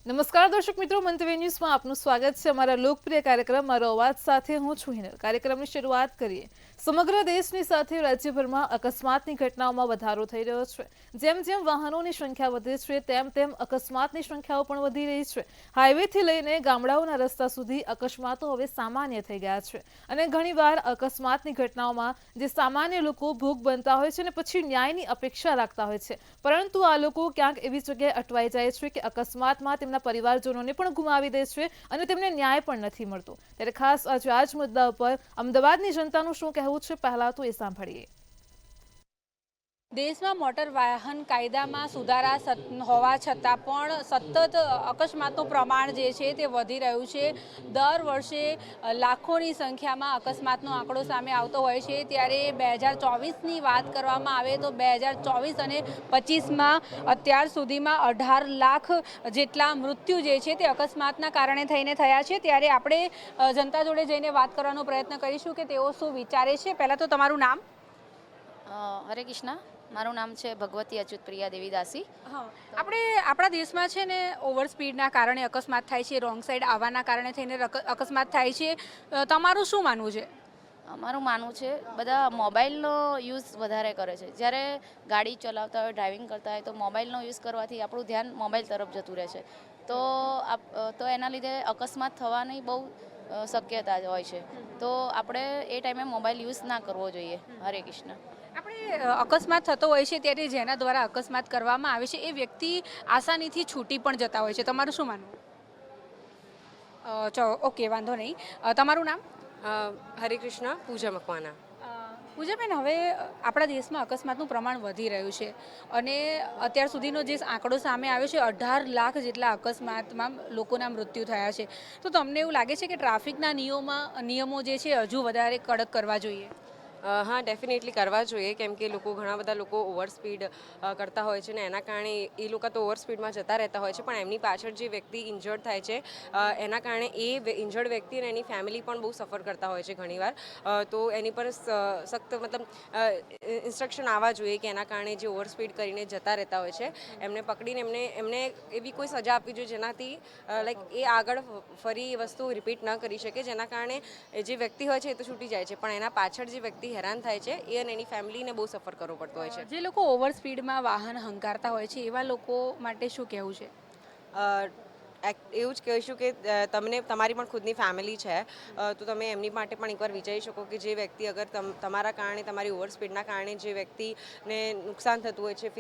નમસ્કાર દર્શક મિત્રો, મંતવ્ય ન્યૂઝમાં આપનું સ્વાગત છે. અમારા લોકપ્રિય કાર્યક્રમ મારો અવાજ સાથે હું છું હિનલ. કાર્યક્રમની શરૂઆત કરીએ. સમગ્ર દેશની સાથે રાજ્યભરમાં અકસ્માતની ઘટનાઓમાં વધારો થઈ રહ્યો છે. જેમ જેમ વાહનોની સંખ્યા વધે છે તેમ તેમ અકસ્માતની સંખ્યાઓ પણ વધી રહી છે. હાઈવેથી લઈને ગામડાઓના રસ્તા સુધી અકસ્માતો હવે સામાન્ય થઈ ગયા છે અને ઘણીવાર અકસ્માતની ઘટનાઓમાં જે સામાન્ય લોકો ભોગ બનતા હોય છે અને પછી ન્યાયની અપેક્ષા રાખતા હોય છે, પરંતુ આ લોકો ક્યાંક એવી જગ્યાએ અટવાઈ જાય છે કે અકસ્માતમાં તેમના પરિવારજનોને પણ ગુમાવી દે છે અને તેમને ન્યાય પણ નથી મળતો. ત્યારે ખાસ આજે આ જ મુદ્દા ઉપર અમદાવાદની જનતાનું શું કહેવું છે, પહેલા તો એ સાંભળીએ. દેશમાં મોટર વાહન કાયદામાં સુધારા હોવા છતાં પણ સતત અકસ્માતનું પ્રમાણ જે છે તે વધી રહ્યું છે. દર વર્ષે લાખોની સંખ્યામાં અકસ્માતનો આંકડો સામે આવતો હોય છે. ત્યારે 2024ની વાત કરવામાં આવે તો 2024 અને 25માં અત્યાર સુધીમાં 18 લાખ જેટલા મૃત્યુ જે છે તે અકસ્માતના કારણે થઈને થયા છે. ત્યારે આપણે જનતા જોડે જઈને વાત કરવાનો પ્રયત્ન કરીશું કે તેઓ શું વિચારે છે. પહેલાં તો તમારું નામ? હરે કૃષ્ણ. મારું નામ છે ભગવતી અચ્યુત પ્રિયા દેવીદાસી. હા, આપણે આપણા દેશમાં છે ને ઓવર સ્પીડના કારણે અકસ્માત થાય છે, રોંગ સાઈડ આવવાના કારણે થઈને અકસ્માત થાય છે. તમારું શું માનવું છે? મારું માનવું છે બધા મોબાઈલનો યુઝ વધારે કરે છે. જ્યારે ગાડી ચલાવતા હોય, ડ્રાઇવિંગ કરતા હોય તો મોબાઈલનો યુઝ કરવાથી આપણું ધ્યાન મોબાઈલ તરફ જતું રહે છે. તો એના લીધે અકસ્માત થવાની બહુ શક્યતા હોય છે. તો આપણે એ ટાઈમે મોબાઈલ યુઝ ના કરવો જોઈએ. હરે કૃષ્ણ. આપણે અકસ્માત થતો હોય છે ત્યારે જેના દ્વારા અકસ્માત કરવામાં આવે છે એ વ્યક્તિ આસાનીથી છૂટી પણ જતા હોય છે. તમારું શું માનવું? ઓકે, વાંધો નહીં. તમારું નામ? હરે કૃષ્ણ. પૂજા મકવાના. પૂજાબેન, હવે આપણા દેશમાં અકસ્માતનું પ્રમાણ વધી રહ્યું છે અને અત્યાર સુધીનો જે આંકડો સામે આવ્યો છે 18 લાખ જેટલા અકસ્માતમાં લોકોના મૃત્યુ થયા છે. તો તમને એવું લાગે છે કે ટ્રાફિકના નિયમો જે છે હજુ વધારે કડક કરવા જોઈએ? હા, ડેફિનેટલી કરવા જોઈએ, કેમ કે ઘણા બધા લોકો ઓવર સ્પીડ કરતા હોય છે ને એના કારણે એ લોકો તો ઓવર સ્પીડમાં જતા રહેતા હોય છે, પણ એમની પાછળ જે વ્યક્તિ ઇન્જર્ડ થાય છે એના કારણે એ ઇન્જર્ડ વ્યક્તિ અને એની ફેમિલી પણ બહુ સફર કરતા હોય છે ઘણીવાર. તો એની પર સખ્ત ઇન્સ્ટ્રક્શન આવવા જોઈએ કે એના કારણે જે ઓવર સ્પીડ કરીને જતા રહેતા હોય છે એમને પકડીને એમને એવી કોઈ સજા આપવી જોઈએ જેનાથી એ આગળ ફરી એ વસ્તુ રિપીટ ન કરી શકે, જેના કારણે જે વ્યક્તિ હોય છે એ તો છૂટી જાય છે પણ એના પાછળ જે વ્યક્તિ હેરાન થાય છે એ અને એની ફેમિલીને બહુ સફર કરવો પડતો હોય છે. જે લોકો ઓવર સ્પીડમાં વાહન હંકારતા હોય છે એવા લોકો માટે શું કહેવું છે? એવું જ કહીશું કે તમારી પણ ખુદની ફેમિલી છે તો તમે એમની માટે પણ એકવાર વિચારી શકો કે જે વ્યક્તિ અગર તમારા કારણે, તમારી ઓવર સ્પીડના કારણે જે વ્યક્તિને નુકસાન થતું હોય છે,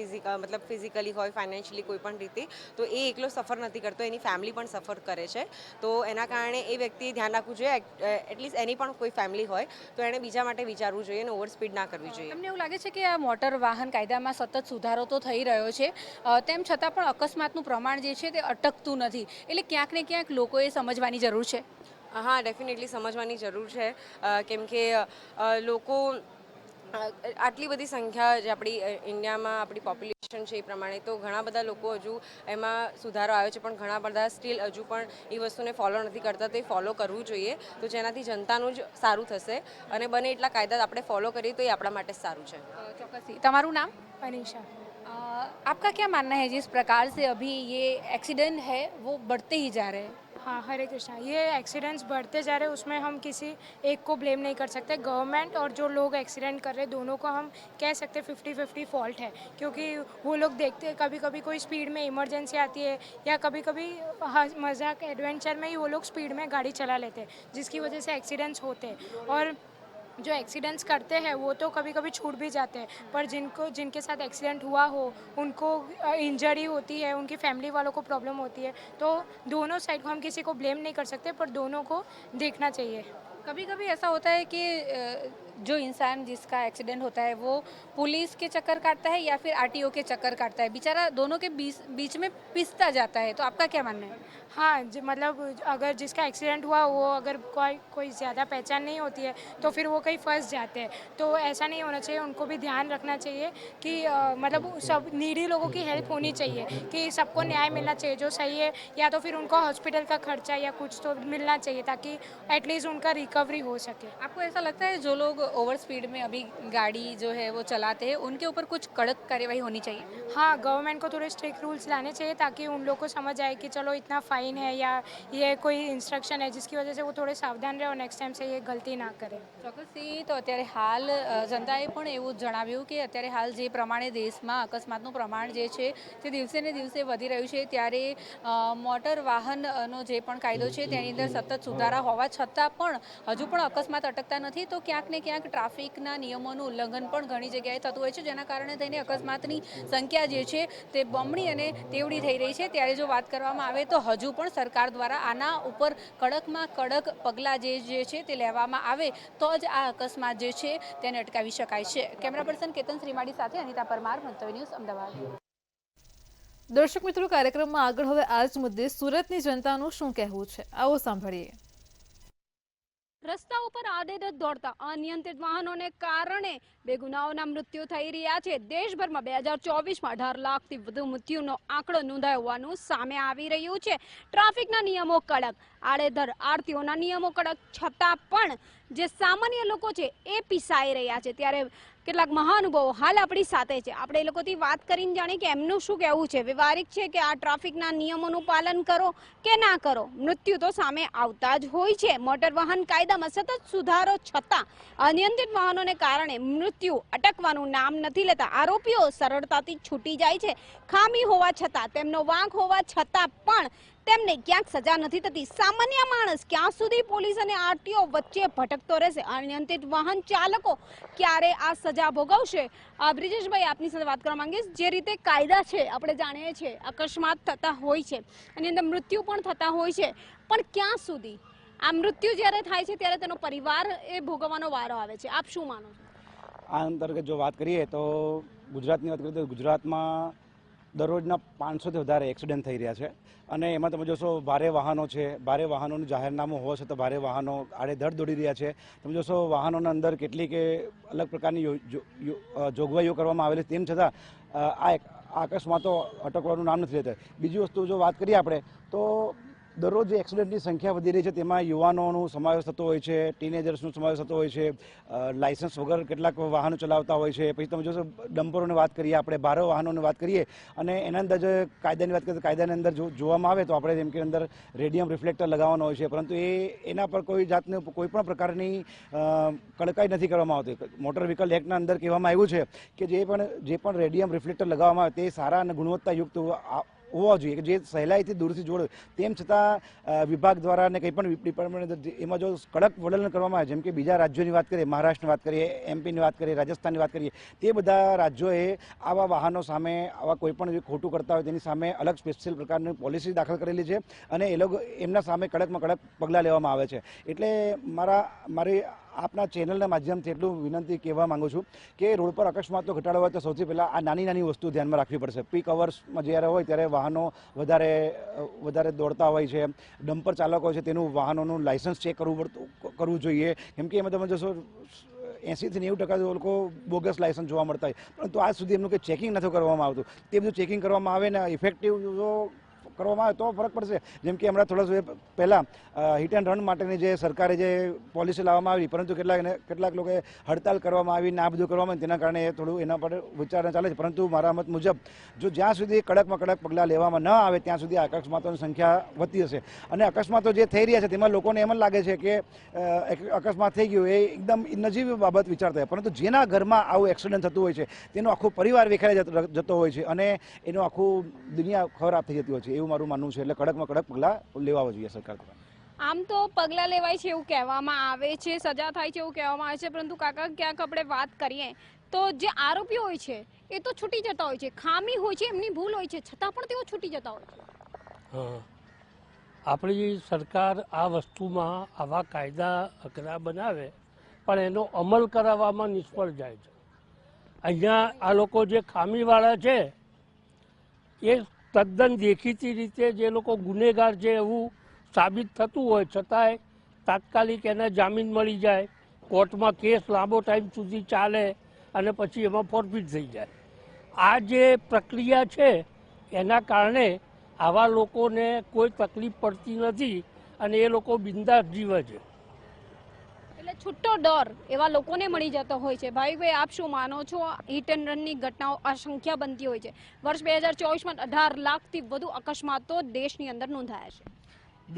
ફિઝિકલી હોય, ફાઇનાન્શિયલી કોઈ પણ રીતે, તો એ એકલો સફર નથી કરતો, એની ફેમિલી પણ સફર કરે છે. તો એના કારણે એ વ્યક્તિએ ધ્યાન રાખવું જોઈએ. એટલીસ્ટ એની પણ કોઈ ફેમિલી હોય તો એણે બીજા માટે વિચારવું જોઈએ અને ઓવર સ્પીડ ના કરવી જોઈએ. તમને એવું લાગે છે કે આ મોટર વાહન કાયદામાં સતત સુધારો તો થઈ રહ્યો છે, તેમ છતાં પણ અકસ્માતનું પ્રમાણ જે છે તે અટકતું નથી, એટલે ક્યાંક ને ક્યાંક લોકોએ સમજવાની જરૂર છે? હા, ડેફિનેટલી સમજવાની જરૂર છે, કેમ કે લોકો આટલી બધી સંખ્યા જે આપણી ઇન્ડિયામાં આપણી પોપ્યુલેશન છે એ પ્રમાણે તો ઘણા બધા લોકો હજુ એમાં સુધારો આવ્યો છે, પણ ઘણા બધા સ્ટીલ હજુ પણ એ વસ્તુને ફોલો નથી કરતા. તો એ ફોલો કરવું જોઈએ, તો જેનાથી જનતાનું જ સારું થશે અને બને એટલા કાયદા આપણે ફોલો કરીએ તો એ આપણા માટે સારું છે. ચોક્કસથી. તમારું નામ? अनीशा। आपका क्या मानना है जिस प्रकार से अभी ये एक्सीडेंट है वो बढ़ते ही जा रहे हैं? हाँ, हरे कृष्णा। ये एक्सीडेंट्स बढ़ते जा रहे हैं, उसमें हम किसी एक को ब्लेम नहीं कर सकते। गवर्नमेंट और जो लोग एक्सीडेंट कर रहे हैं दोनों को हम कह सकते 50-50 फॉल्ट है, क्योंकि वो लोग देखते हैं कभी कभी कोई स्पीड में इमरजेंसी आती है या कभी कभी मजाक एडवेंचर में ही वो लोग स्पीड में गाड़ी चला लेते हैं, जिसकी वजह से एक्सीडेंट्स होते हैं। और जो एक्सीडेंट्स करते हैं वो तो कभी कभी छूट भी जाते हैं, पर जिनके साथ एक्सीडेंट हुआ हो उनको इंजरी होती है, उनकी फैमिली वालों को प्रॉब्लम होती है। तो दोनों साइड को हम किसी को ब्लेम नहीं कर सकते, पर दोनों को देखना चाहिए। कभी कभी ऐसा होता है कि जो इंसान जिसका एक्सीडेंट होता है वो पुलिस के चक्कर काटता है या फिर आरटीओ के चक्कर काटता है, बेचारा दोनों के बीच में पिसता जाता है, तो आपका क्या मानना है? हाँ, मतलब अगर जिसका एक्सीडेंट हुआ वो अगर कोई ज़्यादा पहचान नहीं होती है तो फिर वो कहीं फंस जाते हैं, तो ऐसा नहीं होना चाहिए। उनको भी ध्यान रखना चाहिए कि मतलब सब नीडी लोगों की हेल्प होनी चाहिए, कि सबको न्याय मिलना चाहिए जो सही है, या तो फिर उनको हॉस्पिटल का खर्चा या कुछ तो मिलना चाहिए ताकि एटलीस्ट उनका रिकवरी हो सके। आपको ऐसा लगता है जो लोग ओवर स्पीड में अभी गाड़ी जो है वो चलाते हैं उनके ऊपर कुछ कड़क कार्यवाही होनी चाहिए। हाँ, गवर्नमेंट को थोड़े स्ट्रिक्ट रूल्स लाने चाहिए ताकि उन लोग को समझ आए कि चलो इतना फ़ाइन है या ये कोई इंस्ट्रक्शन है जिसकी वजह से वो थोड़े सावधान रहे और नेक्स्ट टाइम से ये गलती ना करें। ચોક્કસથી તો અત્યારે હાલ જનતાએ પણ એવું જ જણાવ્યું કે અત્યારે હાલ જે પ્રમાણે દેશમાં અકસ્માતનું પ્રમાણ જે છે તે દિવસે ને દિવસે વધી રહ્યું છે ત્યારે મોટર વાહનનો જે પણ કાયદો છે તેની અંદર સતત સુધારા હોવા છતાં પણ હજુ પણ અકસ્માત અટકતા નથી તો ક્યાંક ને ક્યાંક ટ્રાફિકના નિયમોનું ઉલ્લંઘન પણ ઘણી જગ્યાએ થતું હોય છે જેના કારણે થઈને અકસ્માતની સંખ્યા જે છે તે બમણી અને તેવડી થઈ રહી છે ત્યારે જો વાત કરવામાં આવે તો હજુ પણ સરકાર દ્વારા આના ઉપર કડકમાં કડક પગલાં જે છે તે લેવામાં આવે તો જ આ અકસ્માત જે છે તેને અટકાવી શકાય છે। કેમેરા પર્સન કેતન શ્રીમાળી સાથે અનિતા પરમાર, મંતવ્ય ન્યૂઝ, અમદાવાદ। દર્શક મિત્રો, કાર્યક્રમમાં આગળ હવે આ જ મુદ્દે સુરતની જનતાનું શું કહેવું છે, આવો સાંભળીએ। રસ્તા ઉપર આડેધડ દોડતા અનિયંત્રિત વાહનોને કારણે બે ગુનાઓના મૃત્યુ થઈ રહ્યા છે। દેશભરમાં 2024માં 18 લાખથી વધુ મૃત્યુનો આંકડો નોંધાયો હોવાનું સામે આવી રહ્યું છે। ટ્રાફિકના નિયમો કડક, આડેધડ આરટીઓના નિયમો કડક છતાં પણ જે સામાન્ય લોકો છે એ પીસાઈ રહ્યા છે। ત્યારે કેટલાક મહાનુભાવો હાલ આપણી સાથે છે, આપણે એ લોકોથી વાત કરીને જાણીએ કે એમનું શું કહેવું છે। વ્યવહારિક છે કે આ ટ્રાફિકના નિયમોનું પાલન કરો કે ના કરો, મૃત્યુ તો સામે આવતા જ હોય છે। મોટર વાહન કાયદામાં સતત સુધારો છતાં અનિયંત્રિત વાહનોને કારણે મૃત્યુ અટકવાનું નામ નથી લેતા। આરોપીઓ સરળતાથી છૂટી જાય છે। ખામી હોવા છતાં, તેમનો વાંક હોવા છતાં પણ તેમને ક્યાંક સજા નથી થતી। સામાન્ય માણસ ક્યાં સુધી પોલીસ અને આરટીઓ વચ્ચે ભટકતો રહેશે? અનિયંત્રિત વાહન ચાલકો ક્યારે આ સજા ભોગવશે? બ્રિજેશભાઈ, આપની સાથે વાત કરવા માંગીશ। જે રીતે કાયદા છે, આપણે જાણીએ છીએ અકસ્માત થતા હોય છે, એની અંદર મૃત્યુ પણ થતા હોય છે, પણ ક્યાં સુધી આ મૃત્યુ જ્યારે થાય છે ત્યારે તેનો પરિવાર એ ભોગવવાનો વારો આવે છે? આપ શું માનો છો? આ અંતર્ગત જો વાત કરીએ તો ગુજરાતની વાત કરીએ તો ગુજરાતમાં દરરોજના 500થી વધારે એક્સિડન્ટ થઈ રહ્યા છે અને એમાં તમે જોશો ભારે વાહનો છે, ભારે વાહનોનું જાહેરનામું હોવા છતાં ભારે વાહનો આડેધડ દોડી રહ્યા છે। તમે જોશો વાહનોના અંદર કેટલીક અલગ પ્રકારની જોગવાઈઓ કરવામાં આવેલી તેમ છતાં આ અકસ્માતો અટકવાનું નામ નથી લેતા। બીજી વસ્તુ જો વાત કરીએ આપણે તો દરરોજ જે એક્સિડન્ટની સંખ્યા વધી રહી છે તેમાં યુવાનોનો સમાવેશ થતો હોય છે, ટીનેજર્સનો સમાવેશ થતો હોય છે, લાયસન્સ વગર કેટલાક વાહનો ચલાવતા હોય છે। પછી તમે જોશો ડમ્પરોની વાત કરીએ, આપણે ભારે વાહનોની વાત કરીએ અને એના અંદર જે કાયદાની વાત કરીએ તો કાયદાની અંદર જોવામાં આવે તો આપણે જેમ કે અંદર રેડિયમ રિફ્લેક્ટર લગાવવાનો હોય છે, પરંતુ એના પર કોઈ જાતની કોઈ પણ પ્રકારની કડકાઈ નથી કરવામાં આવતી। મોટર વ્હીકલ એક્ટના અંદર કહેવામાં આવ્યું છે કે જે પણ રેડિયમ રિફ્લેક્ટર લગાવવામાં આવે તે સારા અને ગુણવત્તાયુક્ત હોવા જોઈએ કે જે સહેલાઈથી દૂરથી જોડે। તેમ છતાં વિભાગ દ્વારા અને કંઈ પણ ડિપાર્ટમેન્ટ એમાં જો કડક વલણ કરવામાં આવે, જેમ કે બીજા રાજ્યોની વાત કરીએ, મહારાષ્ટ્રની વાત કરીએ, એમપીની વાત કરીએ, રાજસ્થાનની વાત કરીએ, તે બધા રાજ્યોએ આવા વાહનો સામે આવા કોઈ પણ ખોટું કરતા હોય તેની સામે અલગ સ્પેશિયલ પ્રકારની પોલિસી દાખલ કરેલી છે અને એ લોકો એમના સામે કડકમાં કડક પગલાં લેવામાં આવે છે। એટલે મારી આપના ચેનલના માધ્યમથી એટલું વિનંતી કહેવા માગું છું કે રોડ પર અકસ્માતો ઘટાડવા હોય તો સૌથી પહેલાં આ નાની વસ્તુ ધ્યાનમાં રાખવી પડશે। પીક અવર્સમાં જ્યારે હોય ત્યારે વાહનો વધારે દોડતા હોય છે, ડમ્પર ચાલકો છે તેનું વાહનોનું લાયસન્સ ચેક કરવું જોઈએ, કેમ કે એમાં તમે જોશો 80થી 90% લોકો બોગસ લાયસન્સ જોવા મળતા હોય, પરંતુ આજ સુધી એમનું કંઈ ચેકિંગ નથી કરવામાં આવતું। તે બધું ચેકિંગ કરવામાં આવે ને ઇફેક્ટિવ કરવામાં આવે તો ફરક પડશે। જેમ કે હમણાં થોડા સમય પહેલાં હિટ એન્ડ રન માટેની જે સરકારે જે પોલિસી લાવવામાં આવી, પરંતુ કેટલાક લોકોએ હડતાલ કરવામાં આવી ને આ બધું કરવામાં તેના કારણે થોડું એના પર વિચારણા ચાલે છે। પરંતુ મારા મત મુજબ જો જ્યાં સુધી કડકમાં કડક પગલાં લેવામાં ન આવે ત્યાં સુધી અકસ્માતોની સંખ્યા વધતી હશે અને અકસ્માતો જે થઈ રહ્યા છે તેમાં લોકોને એમ જ લાગે છે કે અકસ્માત થઈ ગયું એ એકદમ નજીવી બાબત વિચારતા હોય, પરંતુ જેના ઘરમાં આવું એક્સિડન્ટ થતું હોય છે તેનો આખો પરિવાર વિખેરાઈ જતો હોય છે અને એનું આખું દુનિયા ખરાબ થઈ જતી હોય છે, એવું મારું માનવું છે। એટલે કડકમાં કડક પગલાં લેવા જોઈએ સરકાર દ્વારા। આમ તો પગલાં લેવાય છે એવું કહેવામાં આવે છે, સજા થાય છે એવું કહેવામાં આવે છે, પરંતુ કાકા ક્યાંક આપણે વાત કરીએ તો જે આરોપીઓ હોય છે એ તો છૂટી જતા હોય છે, ખામી હોય છે, એમની ભૂલ હોય છે, છતાં પણ તેઓ છૂટી જતા હોય છે। આપણી સરકાર આ વસ્તુમાં આવા કાયદા અઘરા બનાવે પણ એનો અમલ કરાવવામાં નિષ્ફળ જાય છે। અહીંયા આ લોકો જે ખામીવાળા છે એ તદ્દન દેખીતી રીતે જે લોકો ગુનેગાર છે એવું સાબિત થતું હોય છતાંય તાત્કાલિક એને જામીન મળી જાય, કોર્ટમાં કેસ લાંબો ટાઈમ સુધી ચાલે અને પછી એમાં ફોરફીટ થઈ જાય। આ જે પ્રક્રિયા છે એના કારણે આવા લોકોને કોઈ તકલીફ પડતી નથી અને એ લોકો બિંદાસ જીવે છે। એટલે છૂટો ડર એવા લોકોને મળી જતો હોય છે. ભાઈ આપ શું માનો છો? હિટ એન્ડ રનની ઘટનાઓ અસંખ્ય બનતી હોય છે. વર્ષ 2024માં 18 લાખથી વધુ અકસ્માતો દેશની અંદર નોંધાયા છે.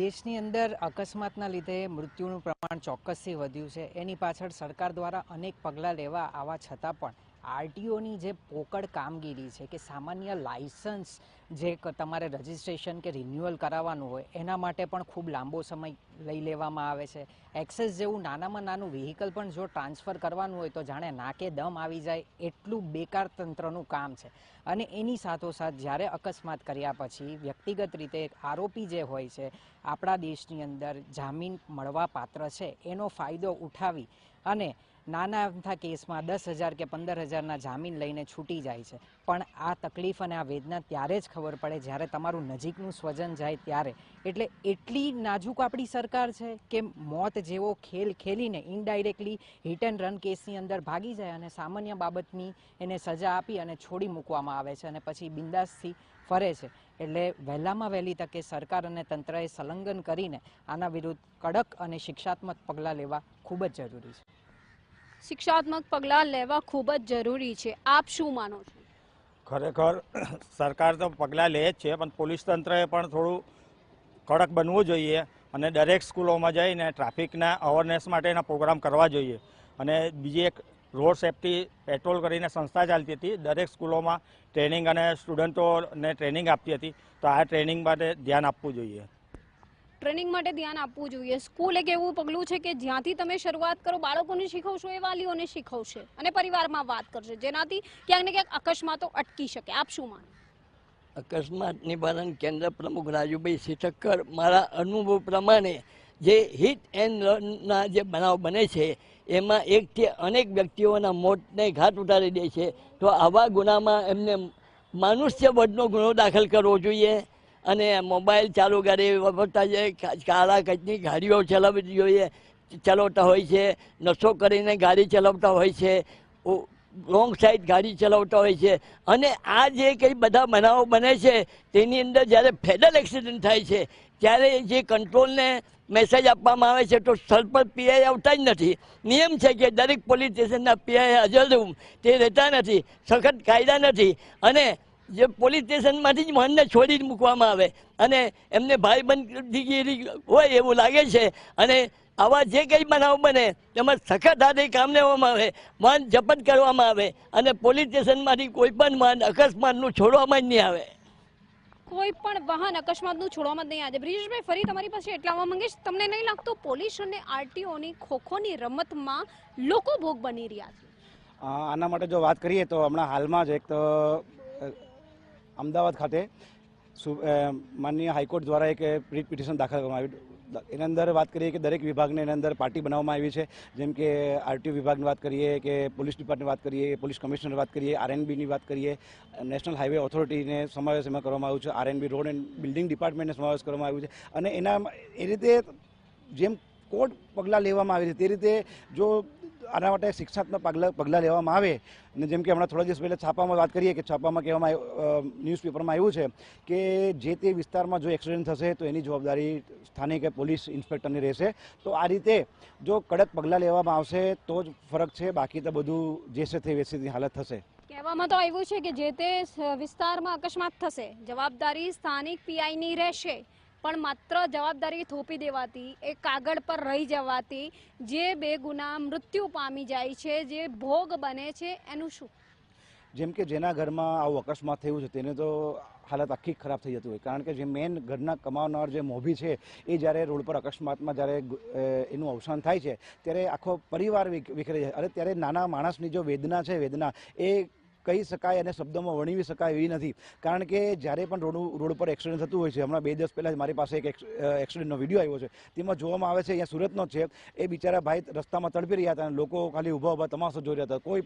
દેશની અંદર અકસ્માતના લીધે મૃત્યુનું પ્રમાણ ચોક્કસથી વધ્યું છે. એની પાછળ સરકાર દ્વારા અનેક પગલાં લેવા આવવા છતાં પણ આરટીઓની જે પોકળ કામગીરી છે કે સામાન્ય લાયસન્સ જે તમારે રજિસ્ટ્રેશન કે રિન્યુઅલ કરાવવાનું હોય એના માટે પણ ખૂબ લાંબો સમય લઈ લેવામાં આવે છે. એક્સેસ જેવું નાનામાં નાનું વ્હીકલ પણ જો ટ્રાન્સફર કરવાનું હોય તો જાણે નાકે દમ આવી જાય એટલું બેકાર તંત્રનું કામ છે. અને એની સાથોસાથ જ્યારે અકસ્માત કર્યા પછી વ્યક્તિગત રીતે આરોપી જે હોય છે આપણા દેશની અંદર જામીન મળવા પાત્ર છે એનો ફાયદો ઉઠાવી અને નાના અમથા કેસમાં 10,000 કે 15,000ના જામીન લઈને છૂટી જાય છે. પણ આ તકલીફ અને આ વેદના ત્યારે જ ખબર પડે જ્યારે તમારું નજીકનું સ્વજન જાય ત્યારે. એટલે એટલી નાજુક આપણી સરકાર છે કે મોત જેવો ખેલ ખેલીને ઇનડાયરેક્ટલી હિટ એન્ડ રન કેસની અંદર ભાગી જાય અને સામાન્ય બાબતની એને સજા આપી અને છોડી મૂકવામાં આવે છે અને પછી બિંદાસથી ફરે છે. એટલે વહેલામાં વહેલી તકે સરકાર અને તંત્રએ સંલગ્ન કરીને આના વિરુદ્ધ કડક અને શિક્ષાત્મક પગલાં લેવા ખૂબ જ જરૂરી છે. શિક્ષાત્મક પગલાં લેવા ખૂબ જ જરૂરી છે. આપ શું માનો છો? ખરેખર સરકાર તો પગલાં લે જ છે, પણ પોલીસ તંત્રએ પણ થોડું કડક બનવું જોઈએ અને દરેક સ્કૂલોમાં જઈને ટ્રાફિકના અવેરનેસ માટેના પ્રોગ્રામ કરવા જોઈએ. અને બીજી એક રોડ સેફટી પેટ્રોલ કરીને સંસ્થા ચાલતી હતી, દરેક સ્કૂલોમાં ટ્રેનિંગ અને સ્ટુડન્ટોને ટ્રેનિંગ આપતી હતી. તો આ ટ્રેનિંગ માટે ધ્યાન આપવું જોઈએ. ટ્રેનિંગ માટે ધ્યાન આપવું જોઈએ. સ્કૂલ એક એવું પગલું છે કે જ્યાંથી તમે શરૂઆત કરો, બાળકોને શીખવશો એ વાલીઓને શીખવશે અને પરિવારમાં વાત કરશે, જેનાથી ક્યાંક ને ક્યાંક અકસ્માતો અટકી શકે. આપ શું માનો? અકસ્માત નિવારણ કેન્દ્ર પ્રમુખ રાજુભાઈ શેઠક્કર, મારા અનુભવ પ્રમાણે જે હિટ એન્ડ રનના જે બનાવ બને છે એમાં એકથી અનેક વ્યક્તિઓના મોતને ઘાટ ઉતારી દે છે. તો આવા ગુનામાં એમને માનુષ્યવધનો ગુનો દાખલ કરવો જોઈએ અને મોબાઈલ ચાલુ ગાડી વાપરતા જે કાળા કચની ગાડીઓ ચલાવવી જોઈએ, ચલાવતા હોય છે, નશો કરીને ગાડી ચલાવતા હોય છે, રોંગ સાઈડ ગાડી ચલાવતા હોય છે. અને આ જે કંઈ બધા બનાવો બને છે તેની અંદર જ્યારે ફેડરલ એક્સિડન્ટ થાય છે ત્યારે જે કંટ્રોલને મેસેજ આપવામાં આવે છે તો સ્થળ પર પીઆઈ આવતા જ નથી. નિયમ છે કે દરેક પોલીસ સ્ટેશનના પીઆઈ હાજર રહેવું, તે રહેતા નથી. સખત કાયદા નથી અને જે પોલીસ સ્ટેશનમાંથી જ મનને છોડી મૂકવામાં આવે અને એમને ભાઈબંધગીરી હોય એવું લાગે છે. અને આવા જે કંઈ બનાવ બને તેમાં સખત હાથે કામ લેવામાં આવે, વાહન જપ્ત કરવામાં આવે અને પોલીસ સ્ટેશનમાંથી કોઈ પણ વાહન અકસ્માતનું છોડવામાં જ નહીં આવે. કોઈ પણ વાહન અકસ્માતનું છોડવામાં જ નહીં આવે. બ્રિજેશભાઈ, ફરી તમારી પાસે એટલા આવવા માંગીશ, તમને નહીં લાગતું પોલીસ અને આરટીઓની ખોખોની રમતમાં લોકો ભોગ બની રહ્યા છે? આના માટે જો વાત કરીએ તો હમણાં હાલમાં જ એક તો અમદાવાદ ખાતે માનનીય હાઈકોર્ટ દ્વારા એક રીટ પિટિશન દાખલ કરવામાં આવ્યું. એની અંદર વાત કરીએ કે દરેક વિભાગને એની અંદર પાર્ટી બનાવવામાં આવી છે. જેમ કે આરટીઓ વિભાગની વાત કરીએ કે પોલીસ ડિપાર્ટમેન્ટની વાત કરીએ, પોલીસ કમિશનરની વાત કરીએ, આરએનબીની વાત કરીએ, નેશનલ હાઈવે ઓથોરિટીને સમાવેશ એમાં કરવામાં આવ્યો છે, આરએનબી રોડ એન્ડ બિલ્ડિંગ ડિપાર્ટમેન્ટને સમાવેશ કરવામાં આવ્યું છે. અને એના એ રીતે જેમ કોર્ટ પગલાં લેવામાં આવે છે તે રીતે જો આના માટે શિક્ષાત્મક પગલાં લેવામાં આવે અને જેમ કે હમણાં થોડા દિવસ પહેલાં છાપામાં વાત કરીએ કે છાપામાં કહેવામાં ન્યૂઝપેપરમાં આવ્યું છે કે જે તે વિસ્તારમાં જો એક્સિડન્ટ થશે તો એની જવાબદારી સ્થાનિક પોલીસ ઇન્સ્પેક્ટરની રહેશે. તો આ રીતે જો કડક પગલાં લેવામાં આવશે તો જ ફરક છે, બાકી તો બધું જે છે તે વેસીની હાલત થશે. કહેવામાં તો આવ્યું છે કે જે તે વિસ્તારમાં અકસ્માત થશે જવાબદારી સ્થાનિક પીઆઈની રહેશે, પણ માત્ર જવાબદારી થોપી દેવાથી, એ કાગળ પર રહી જવાથી જે બે ગુના મૃત્યુ પામી જાય છે, જે ભોગ બને છે, એનું શું? જેમ કે જેના ઘરમાં આવું અકસ્માત થયું છે તેને તો હાલત આખી ખરાબ થઈ જતી હોય, કારણ કે જે મેન ઘરના કમાવનાર જે મોભી છે એ જ્યારે રોડ પર અકસ્માતમાં જ્યારે એનું અવસાન થાય છે ત્યારે આખો પરિવાર વિખરાઈ જાય. અને ત્યારે નાના માણસની જો વેદના છે, વેદના એ કહી શકાય અને શબ્દોમાં વર્ણવી શકાય એવી નથી. કારણ કે જ્યારે પણ રોડ પર એક્સિડન્ટ થતું હોય છે, હમણાં 2 દિવસ પહેલાં મારી પાસે એક એક્સિડન્ટનો વિડીયો આવ્યો છે, તેમાં જોવામાં આવે છે અહીંયા સુરતનો જ છે, એ બિચારા ભાઈ રસ્તામાં તડપી રહ્યા હતા અને લોકો ખાલી ઊભા તમાશો જોઈ રહ્યા હતા. કોઈ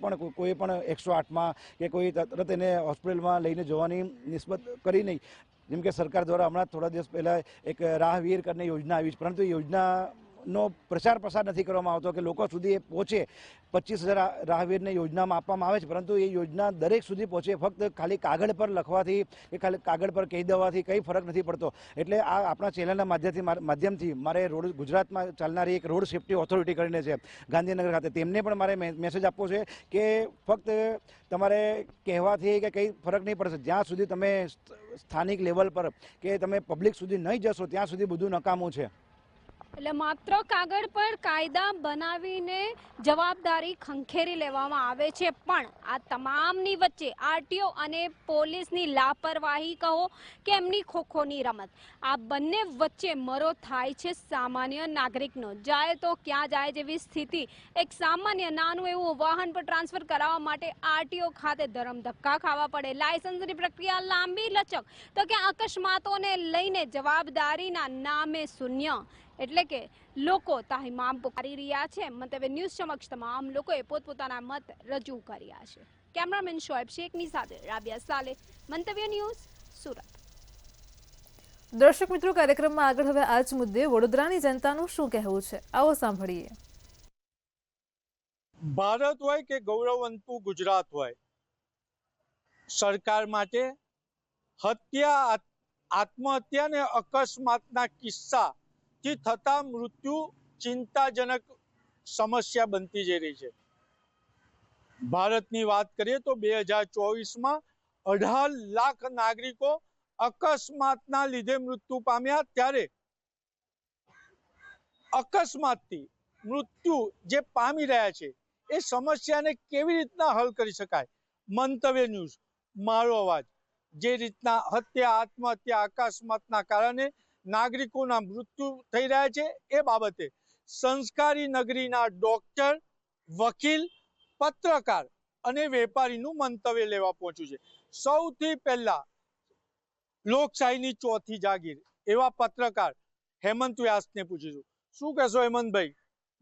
પણ 108માં કે કોઈ તરત એને હોસ્પિટલમાં લઈને જવાની નિસ્બત કરી નહીં. જેમ કે સરકાર દ્વારા હમણાં થોડા દિવસ પહેલાં એક રાહવીર કરીને યોજના આવી છે, પરંતુ એ યોજના નો પ્રચાર પ્રસાર નથી કરવામાં આવતો કે લોકો સુધી એ પહોંચે. 25,000 રાહવીરને યોજનામાં આપવામાં આવે છે, પરંતુ એ યોજના દરેક સુધી પહોંચે ફક્ત ખાલી કાગળ પર લખવાથી કે ખાલી કાગળ પર કહી દેવાથી કંઈ ફરક નથી પડતો. એટલે આ આપણા ચેનલના માધ્યમથી મારે ગુજરાતમાં ચાલનારી એક રોડ સેફ્ટી ઓથોરિટી કરીને છે ગાંધીનગર ખાતે, તેમને પણ મારે મેસેજ આપવો છે કે ફક્ત તમારે કહેવાથી કે કંઈ ફરક નહીં પડશે. જ્યાં સુધી તમે સ્થાનિક લેવલ પર કે તમે પબ્લિક સુધી નહીં જશો ત્યાં સુધી બધું નકામું છે. એટલે માત્ર કાગળ પર કાયદા બનાવીને જવાબદારી ખંખેરી લેવામાં આવે છે, પણ આ તમામની વચ્ચે આરટીઓ અને પોલીસની લાપરવાહી કહો કે એમની ખોખોની રમત, આ બંને વચ્ચે મરો થાય છે સામાન્ય નાગરિકનો. જાય તો ક્યાં જાય જેવી સ્થિતિ. એક સામાન્ય નાનું એવું વાહન પર ટ્રાન્સફર કરાવવા માટે આરટીઓ ખાતે ધરમ ધક્કા ખાવા પડે. લાયસન્સની પ્રક્રિયા લાંબી લચક, તો કે અકસ્માતોને લઈને જવાબદારીના નામે શૂન્ય. એટલે કે લોકો તાહીમામ પુકારી રહ્યા છે. મંતવ્ય ન્યૂઝ સમક્ષ તમામ લોકોએ પોતપોતાના મત રજૂ કર્યા છે. કેમેરામેન શોએબ શેખની સાથે રાબિયા સાલે, મંતવ્ય ન્યૂઝ, સુરત. દર્શક મિત્રો, કાર્યક્રમમાં આગળ હવે આ જ મુદ્દે વડોદરાની જનતાનું શું કહેવું છે, આવો સાંભળીએ. ભારત હોય કે ગૌરવવંતું ગુજરાત હોય, સરકાર માટે હત્યા, આત્મહત્યા ને અકસ્માતના કિસ્સા થી થતા મૃત્યુ ચિંતાજનક સમસ્યા બનતી જઈ રહી છે. ભારતની વાત કરીએ તો 2024માં 18 લાખ નાગરિકો અકસ્માતના લીધે મૃત્યુ પામ્યા. ત્યારે અકસ્માતથી મૃત્યુ જે પામી રહ્યા છે એ સમસ્યાને કેવી રીતના હલ કરી શકાય. મંતવ્ય ન્યૂઝ, મારો અવાજ. જે રીતના હત્યા, આત્મહત્યા, અકસ્માતના કારણે નાગરિકોના મૃત્યુ થઈ રહ્યા છે એ બાબતે સંસ્કારી નગરીના ડોક્ટર, વકીલ, પત્રકાર અને વેપારીનું મંતવ્ય લેવા પહોંચ્યું છે. સૌથી પહેલા લોકશાહીની ચોથી જાગીર એવા પત્રકાર હેમંત વ્યાસને પૂછીશું. શું કહેશો હેમંતભાઈ,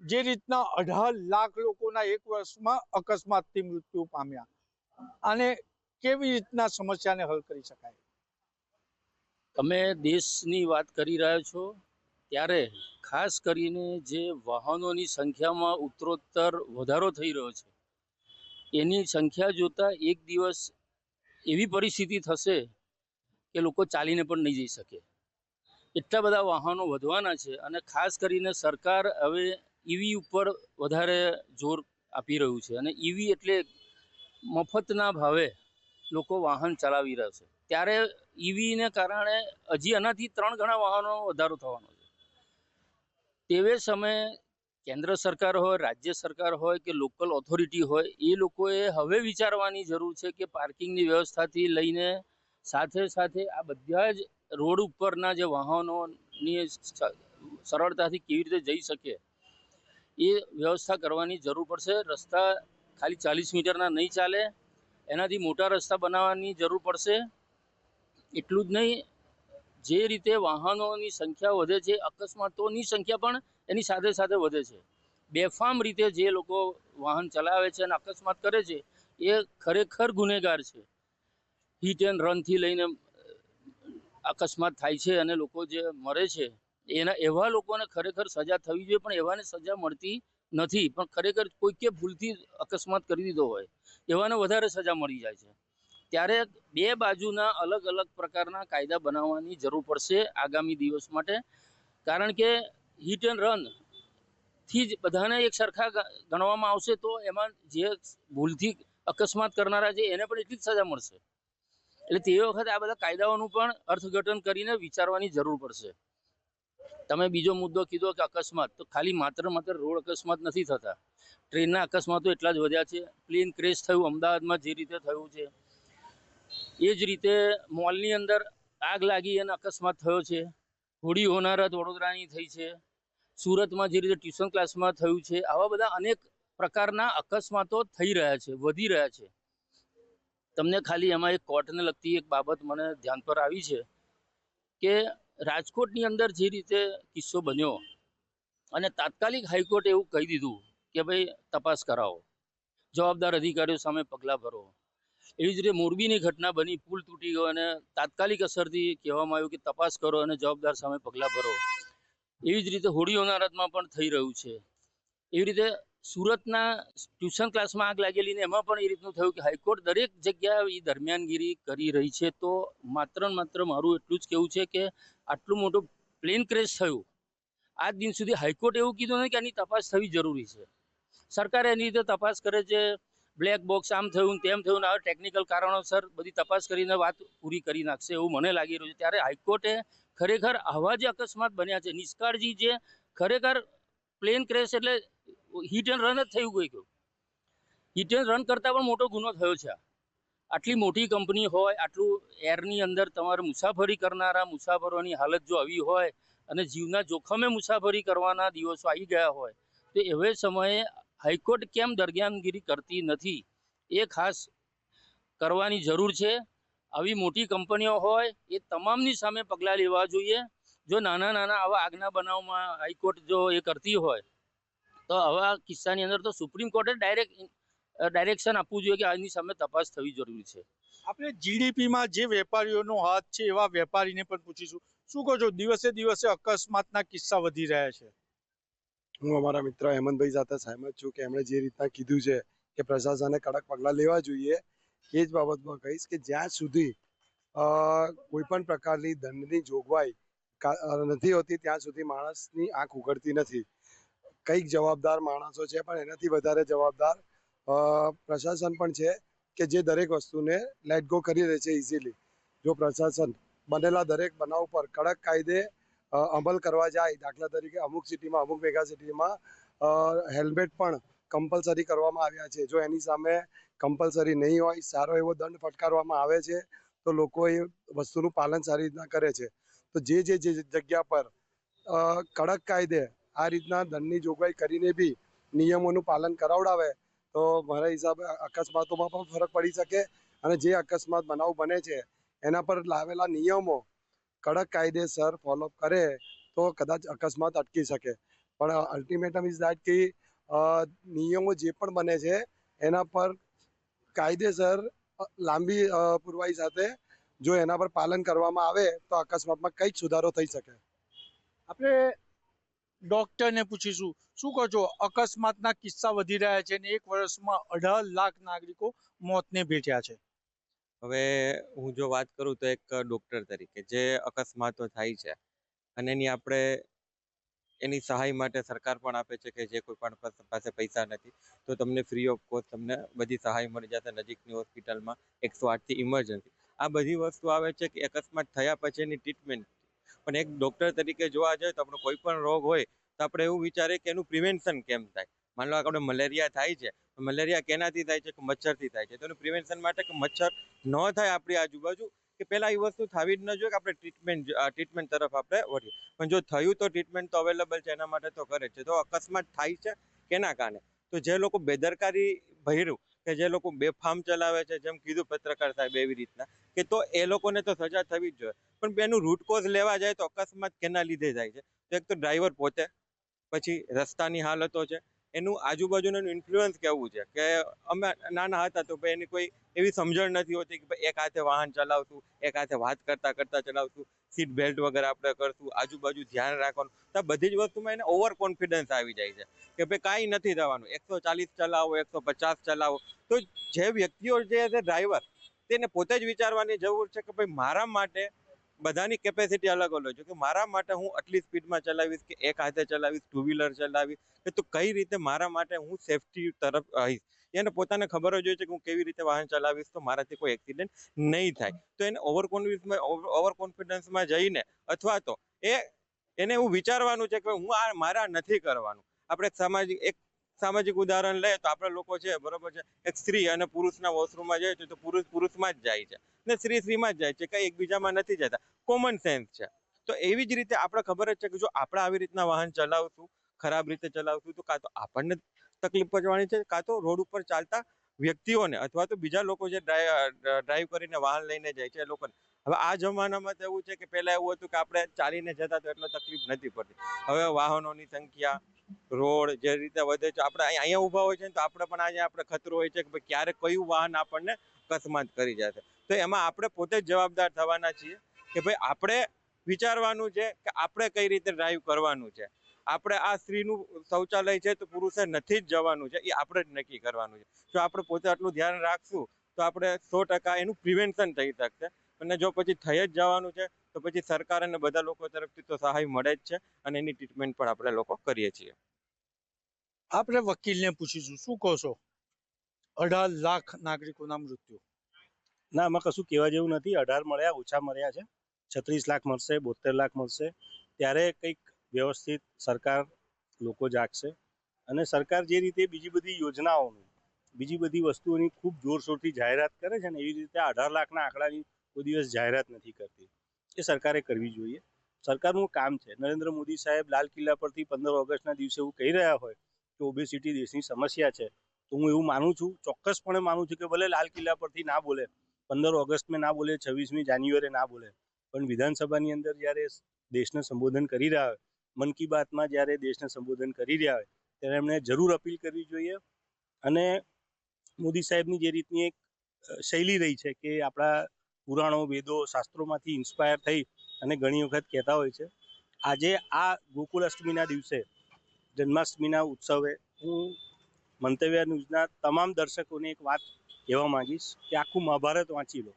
જે રીતના 18 લાખ લોકોના એક વર્ષમાં અકસ્માતથી મૃત્યુ પામ્યા, અને કેવી રીતના સમસ્યાને હલ કરી શકાય? તમે દેશની વાત કરી રહ્યા છો ત્યારે ખાસ કરીને જે વાહનોની સંખ્યામાં ઉત્તરોત્તર વધારો થઈ રહ્યો છે, એની સંખ્યા જોતા એક દિવસ એવી પરિસ્થિતિ થશે કે લોકો ચાલીને પણ નહીં જઈ શકે. એટલા બધા વાહનો વધવાના છે. અને ખાસ કરીને સરકાર હવે ઈવી ઉપર વધારે જોર આપી રહ્યું છે. અને ઈવી એટલે મફતના ભાવે લોકો વાહન ચલાવી રહ્યા છે. ત્યારે ઈવીને કારણે હજી આનાથી 3 ગણા વાહનો વધારો થવાનો છે. તેવે સમયે કેન્દ્ર સરકાર હોય, રાજ્ય સરકાર હોય કે લોકલ ઓથોરિટી હોય, એ લોકોએ હવે વિચારવાની જરૂર છે કે પાર્કિંગની વ્યવસ્થાથી લઈને સાથે સાથે આ બધા જ રોડ ઉપરના જે વાહનોની સરળતાથી કેવી રીતે જઈ શકે એ વ્યવસ્થા કરવાની જરૂર પડશે. રસ્તા ખાલી 40 મીટરના નહીં ચાલે, એનાથી મોટા રસ્તા બનાવવાની જરૂર પડશે. એટલું જ નહીં, જે રીતે વાહનોની સંખ્યા વધે છે, અકસ્માતોની સંખ્યા પણ એની સાથે સાથે વધે છે. બેફામ રીતે જે લોકો વાહન ચલાવે છે અને અકસ્માત કરે છે એ ખરેખર ગુનેગાર છે. હિટ એન્ડ રનથી લઈને અકસ્માત થાય છે અને લોકો જે મરે છે એવા લોકોને ખરેખર સજા થવી જોઈએ, પણ એવાને સજા મળતી નથી. પણ ખરેખર કોઈકે ભૂલથી અકસ્માત કરી દીધો હોય એવાને વધારે સજા મળી જાય છે. ત્યારે બે બાજુના અલગ અલગ પ્રકારના કાયદા બનાવવાની જરૂર પડશે આગામી દિવસ માટે. કારણ કે હિટ એન્ડ રન થી જ બધાને એક સરખા ગણવામાં આવશે તો એમાં જે ભૂલથી અકસ્માત કરનારા છે એને પણ એટલી જ સજા મળશે. એટલે તે વખતે આ બધા કાયદાઓનું પણ અર્થઘટન કરીને વિચારવાની જરૂર પડશે. તમે બીજો મુદ્દો કીધો કે અકસ્માત, તો ખાલી માત્ર રોડ અકસ્માત નથી થતા, ટ્રેનના અકસ્માતો એટલા જ વધ્યા છે. પ્લેન ક્રેશ થયું અમદાવાદમાં જે રીતે થયું છે, એ જ રીતે મોલની અંદર આગ લાગી અને અકસ્માત થયો છે. હોળી હોનારત વડોદરાની થઈ છે. સુરતમાં જે રીતે ટ્યુશન ક્લાસમાં થયું છે. આવા બધા અનેક પ્રકારના અકસ્માતો થઈ રહ્યા છે, વધી રહ્યા છે. તમને ખાલી એમાં એક કોર્ટને લગતી એક બાબત મને ધ્યાન પર આવી છે કે રાજકોટની અંદર જે રીતે કિસ્સો બન્યો અને તાત્કાલિક હાઈકોર્ટે એવું કહી દીધું કે ભાઈ તપાસ કરાવો, જવાબદાર અધિકારીઓ સામે પગલાં ભરો. એવી જ રીતે મોરબીની ઘટના બની, પુલ તૂટી ગયો અને તાત્કાલિક અસરથી કહેવામાં આવ્યું કે તપાસ કરો અને જવાબદાર સામે પગલાં ભરો. એવી જ રીતે હોળી હોનારતમાં પણ થઈ રહ્યું છે. એવી રીતે સુરતના ટ્યુશન ક્લાસમાં આગ લાગેલી ને એમાં પણ એ રીતનું થયું કે હાઈકોર્ટ દરેક જગ્યાએ એ દરમિયાનગીરી કરી રહી છે. તો માત્ર ને માત્ર મારું એટલું જ કહેવું છે કે આટલું મોટું પ્લેન ક્રેશ થયું, આજ દિન સુધી હાઈકોર્ટ એવું કીધું નહીં કે આની તપાસ થવી જરૂરી છે. સરકાર એની રીતે તપાસ કરે છે, બ્લેક બોક્સ આમ થયું તેમ થયું, હવે ટેકનિકલ કારણોસર બધી તપાસ કરીને વાત પૂરી કરી નાખશે એવું મને લાગી રહ્યું છે. ત્યારે હાઈકોર્ટે ખરેખર આવા જે અકસ્માત બન્યા છે, નિષ્કાળજી જે ખરેખર પ્લેન ક્રેશ એટલે હિટ એન્ડ રન જ થયું ગયું. હિટ એન્ડ રન કરતાં પણ મોટો ગુનો થયો છે. આટલી મોટી કંપની હોય, આટલું એરની અંદર તમારે મુસાફરી કરનારા મુસાફરોની હાલત જો આવી હોય અને જીવના જોખમે મુસાફરી કરવાના દિવસો આવી ગયા હોય, તો એવે સમયે હાઈકોર્ટ કેમ દરમિયાનગીરી કરતી નથી એ ખાસ કરવાની જરૂર છે. આવી મોટી કંપનીઓ હોય એ તમામની સામે પગલાં લેવા જોઈએ. જો નાના નાના આવા આગના બનાવમાં હાઈકોર્ટ જો એ કરતી હોય તો આવા કિસ્સાની અંદર તો સુપ્રીમ કોર્ટે ડાયરેક્શન આપવું જોઈએ કે આની સામે તપાસ થવી જરૂરી છે. આપણે જીડીપીમાં જે વેપારીઓનો હાથ છે એવા વેપારીને પણ પૂછીશું, શું કહો છો, દિવસે દિવસે અકસ્માતના કિસ્સા વધી રહ્યા છે? હું અમારા મિત્ર હેમંતભાઈ સાથે સહેમત છું કે એમણે જે રીતના કીધું છે કે પ્રશાસને કડક પગલાં લેવા જોઈએ, એ જ બાબતમાં કહીશ કે જ્યાં સુધી કોઈ પણ પ્રકારની દંડની જોગવાઈ નથી હોતી ત્યાં સુધી માણસની આંખ ઉઘડતી નથી. કંઈક જવાબદાર માણસો છે પણ એનાથી વધારે જવાબદાર પ્રશાસન પણ છે કે જે દરેક વસ્તુને લેટ ગો કરી દે છે ઇઝીલી. જો પ્રશાસન બનેલા દરેક બનાવ પર કડક કાયદે અમલ કરવા જાય, દાખલા તરીકે અમુક સિટીમાં, અમુક મેગા સિટીમાં હેલ્મેટ પણ કમ્પલસરી કરવામાં આવ્યા છે. જો એની સામે કમ્પલસરી નહીં હોય, સારો એવો દંડ ફટકારવામાં આવે છે તો લોકો એ વસ્તુનું પાલન સારી રીતના કરે છે. તો જે જગ્યા પર કડક કાયદે આ રીતના દંડની જોગવાઈ કરીને બી નિયમોનું પાલન કરાવડાવે તો મારા હિસાબે અકસ્માતોમાં પણ ફરક પડી શકે અને જે અકસ્માત બનાવ બને છે એના પર લાવેલા નિયમો કડક કાયદેસર ફોલોઅપ કરે તો કદાચ અકસ્માત અટકી શકે. પણ અલ્ટિમેટમ ઇઝ દેટ કે નિયમો જે પણ બને છે એના પર કાયદેસર લાંબી પુરવાઈ સાથે જો એના પર પાલન કરવામાં આવે તો અકસ્માતમાં કંઈક સુધારો થઈ શકે. આપણે ડોક્ટરને પૂછીશું, શું કહો છો, અકસ્માતના કિસ્સા વધી રહ્યા છે અને 1 વર્ષમાં 18 લાખ નાગરિકો મોતને ભેટ્યા છે? હવે હું જો વાત કરું તો એક ડૉક્ટર તરીકે જે અકસ્માતો થાય છે અને એની સહાય માટે સરકાર પણ આપે છે કે જે કોઈ પણ પાસે પૈસા નથી તો તમને ફ્રી ઓફ કોસ્ટ તમને બધી સહાય મળી જશે નજીકની હોસ્પિટલમાં 108થી ઇમરજન્સી. આ બધી વસ્તુ આવે છે કે અકસ્માત થયા પછીની ટ્રીટમેન્ટ. પણ એક ડૉક્ટર તરીકે જોવા જાય તો આપણો કોઈ પણ રોગ હોય તો આપણે એવું વિચારીએ કે એનું પ્રિવેન્શન કેમ થાય. માની લો આપણે મલેરિયા થાય છે, મલેરિયા કેનાથી થાય છે કે મચ્છરથી થાય છે, તો એનું પ્રિવેન્શન માટે કે મચ્છર ન થાય આપણી આજુબાજુ કે પહેલાં એ વસ્તુ થવી જ ન જોઈએ કે આપણે ટ્રીટમેન્ટ તરફ આપણે વળીએ. પણ જો થયું તો ટ્રીટમેન્ટ તો અવેલેબલ છે, એના માટે તો કરે છે. તો અકસ્માત થાય છે કેના કારણે? તો જે લોકો બેદરકારી ભર્યું કે જે લોકો બેફામ ચલાવે છે, જેમ કીધું પત્રકાર સાહેબ એવી રીતના કે તો એ લોકોને તો સજા થવી જ જોઈએ. પણ એનું રૂટ કોઝ લેવા જાય તો અકસ્માત કેના લીધે જાય છે? તો એક તો ડ્રાઈવર પોતે, પછી રસ્તાની હાલતો છે, એનું આજુબાજુનું ઇન્ફ્લુઅન્સ કેવું છે કે અમે નાના હતા તો ભાઈ એની કોઈ એવી સમજણ નથી હોતી કે ભાઈ એક હાથે વાહન ચલાવશું, એક હાથે વાત કરતાં કરતાં ચલાવશું, સીટ બેલ્ટ વગર આપણે કરશું, આજુબાજુ ધ્યાન રાખવાનું. તો બધી જ વસ્તુમાં એને ઓવર કોન્ફિડન્સ આવી જાય છે કે ભાઈ કાંઈ નથી થવાનું, 140 ચલાવો, 150 ચલાવો. તો જે વ્યક્તિઓ જે છે ડ્રાઈવર તેને પોતે જ વિચારવાની જરૂર છે કે ભાઈ મારા માટે બધાની કેપેસિટી અલગ અલગ છે કે મારા માટે હું આટલી સ્પીડમાં ચલાવીશ કે એક હાથે ચલાવીશ, ટુ વ્હીલર ચલાવીશ કે તો કઈ રીતે મારા માટે હું સેફટી તરફ આવીશ. એને પોતાને ખબર જ હોય છે કે હું કેવી રીતે વાહન ચલાવીશ તો મારાથી કોઈ એક્સિડન્ટ નહીં થાય. તો એને ઓવર કોન્ફિડન્સમાં જઈને અથવા તો એને એવું વિચારવાનું છે કે હું મારા નથી કરવાનું. આપણે એક સામાજિક ઉદાહરણ લઈએ તો આપણે લોકો છે બરોબર છે, એક સ્ત્રી અને પુરુષના વોશરૂમમાં જાય તો પુરુષમાં જ જાય છે ને સ્ત્રીમાં જ જાય છે, કંઈ એકબીજામાં નથી જતા. કોમન સેન્સ છે. તો એવી જ રીતે આપણે ખબર જ છે કે જો આપણે આવી રીતના વાહન ચલાવશું, ખરાબ રીતે ચલાવશું તો કાં તો આપણને તકલીફ પહોંચવાની છે, કાં તો રોડ ઉપર ચાલતા વ્યક્તિઓને અથવા તો બીજા લોકો જે ડ્રાઈવ કરીને વાહન લઈને જાય છે એ લોકોને. હવે આ જમાનામાં તો એવું છે કે પહેલાં એવું હતું કે આપણે ચાલીને જતા તો એટલો તકલીફ નથી પડતી. હવે વાહનોની સંખ્યા, રોડ જે રીતે વધે છે, આપણે અહીંયા ઊભા હોય છે ને તો આપણે પણ અહીંયા આપણે ખતરો હોય છે કે ભાઈ ક્યારે કયું વાહન આપણને અકસ્માત કરી જશે. તો એમાં આપણે પોતે જ જવાબદાર થવાના છીએ કે ભાઈ આપણે વિચારવાનું છે કે આપણે કઈ રીતે ડ્રાઈવ કરવાનું છે. આપણે આ સ્ત્રીનું શૌચાલય છે તો પુરુષે નથી જ જવાનું છે, એ આપણે જ નક્કી કરવાનું છે. જો આપણે પોતે આટલું ધ્યાન રાખશું તો આપણે 100% એનું પ્રિવેન્શન થઈ શકશે. અને જો પછી થઈ જ જવાનું છે તો પછી સરકાર અને બધા લોકો તરફથી તો સહાય મળે જ છે અને એની ટ્રીટમેન્ટ પણ આપણે લોકો કરીએ છીએ. આપણે વકીલને પૂછીશું, શું કહો છો? 18 લાખ નાગરિકોના મૃત્યુ. ના, આમાં કશું કહેવા જેવું નથી. 18 મળ્યા, ઓછા મળ્યા છે. 36 લાખ મળશે, 72 લાખ મળશે. ત્યારે કંઈક વ્યવસ્થિત સરકાર લોકો જાગશે અને સરકાર જે રીતે બીજી બધી યોજનાઓની, બીજી બધી વસ્તુઓની ખૂબ જોરશોરથી જાહેરાત કરે છે ને, એવી રીતે 18 લાખના આંકડાની કોઈ દિવસ જાહેરાત નથી કરતી. એ સરકારે કરવી જોઈએ. સરકારનું કામ છે. નરેન્દ્ર મોદી સાહેબ લાલ કિલ્લા પરથી 15 ઓગસ્ટના દિવસે એવું કહી રહ્યા હોય કે ઓબેસિટી દેશની સમસ્યા છે, તો હું એવું માનું છું, ચોક્કસપણે માનું છું કે ભલે લાલ કિલ્લા પરથી ના બોલે, 15 ઓગસ્ટમાં ના બોલે, 26મી જાન્યુઆરીએ ના બોલે, પણ વિધાનસભાની અંદર જ્યારે દેશને સંબોધન કરી રહ્યા હોય, મન કી બાતમાં જ્યારે દેશને સંબોધન કરી રહ્યા હોય, ત્યારે એમણે જરૂર અપીલ કરવી જોઈએ. અને મોદી સાહેબની જે રીતની એક શૈલી રહી છે કે આપણા પુરાણો, વેદો, શાસ્ત્રોમાંથી ઇન્સ્પાયર થઈ અને ઘણી વખત કહેતા હોય છે, આજે આ ગોકુળ અષ્ટમીના દિવસે, જન્માષ્ટમીના ઉત્સવે હું મંતવ્ય ન્યૂઝના તમામ દર્શકોને એક વાત કહેવા માંગીશ કે આખું મહાભારત વાંચી લો.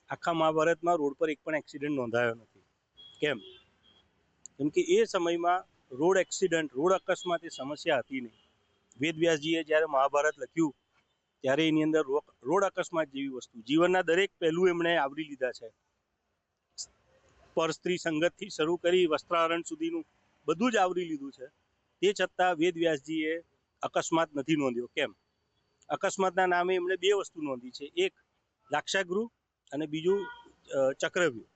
આખા મહાભારતમાં રોડ પર એક પણ એક્સિડન્ટ નોંધાયો નથી. કેમ? કેમ કે એ સમયમાં રોડ એક્સિડન્ટ, રોડ અકસ્માત એ સમસ્યા હતી નહીં. વેદવ્યાસજીએ જ્યારે મહાભારત લખ્યું ત્યારે એની અંદર રોડ અકસ્માત જેવી વસ્તુ, જીવનના દરેક પહેલું એમણે આવરી લીધા છે. પર સ્ત્રી સંગતથી શરૂ કરી વસ્ત્રાહરણ સુધીનું બધું જ આવરી લીધું છે. તે છતાં વેદવ્યાસજીએ અકસ્માત નથી નોંધ્યો. કેમ? અકસ્માતના નામે એમણે 2 વસ્તુ નોંધી છે, એક લાક્ષાગૃહ અને બીજું ચક્રવ્યૂહ.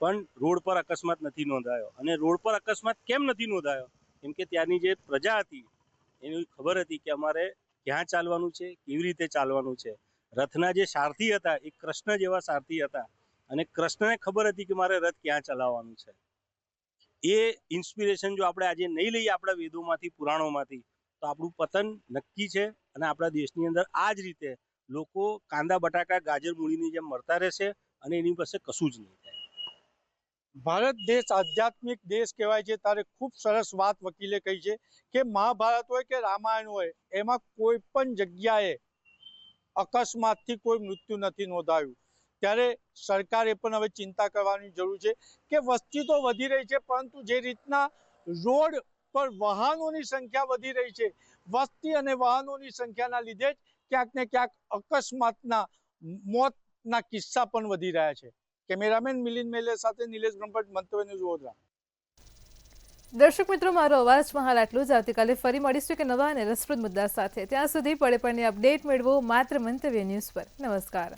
પણ રોડ પર અકસ્માત નથી નોંધાયો. અને રોડ પર અકસ્માત કેમ નથી નોંધાયો? કેમ કે ત્યાંની જે પ્રજા હતી એની ખબર હતી કે અમારે ક્યાં ચાલવાનું છે, કેવી રીતે ચાલવાનું છે. રથના જે સારથી હતા એ કૃષ્ણ જેવા સારથી હતા અને કૃષ્ણને ખબર હતી કે મારે રથ ક્યાં ચલાવવાનું છે. એ ઇન્સ્પિરેશન જો આપણે આજે નહીં લઈએ આપણા વેદોમાંથી, પુરાણોમાંથી, તો આપણું પતન નક્કી છે. અને આપણા દેશની અંદર આ જ રીતે લોકો કાંદા, બટાકા, ગાજર, મૂળીની જેમ મળતા રહેશે અને એની પાસે કશું જ નહીં થાય. ભારત દેશ આધ્યાત્મિક દેશ કહેવાય છે, ત્યારે ખૂબ સરસ વાત વકીલે કહી છે કે મહાભારત હોય કે રામાયણ હોય, એમાં કોઈ પણ જગ્યાએ અકસ્માતથી કોઈ મૃત્યુ નથી નોંધાયું. ત્યારે સરકારે પણ હવે ચિંતા કરવાની જરૂર છે કે વસ્તી તો વધી રહી છે, પરંતુ જે રીતના રોડ પર વાહનોની સંખ્યા વધી રહી છે, વસ્તી અને વાહનોની સંખ્યાના લીધે જ ક્યાંક ને ક્યાંક અકસ્માતના, મોતના કિસ્સા પણ વધી રહ્યા છે. કેમેરામેન મિલિંદ મેલે સાથે નિલેશ બ્રહ્મભટ્ટ, મંતવ્ય ન્યૂઝ, વડોદરા. દર્શક મિત્રો, મારો અવાજમાં હાલ આટલું જ. આવતીકાલે ફરી મળીશું કે નવા અને રસપ્રદ મુદ્દા સાથે. ત્યાં સુધી પડે પડની અપડેટ મેળવો માત્ર મંતવ્ય ન્યૂઝ પર. નમસ્કાર.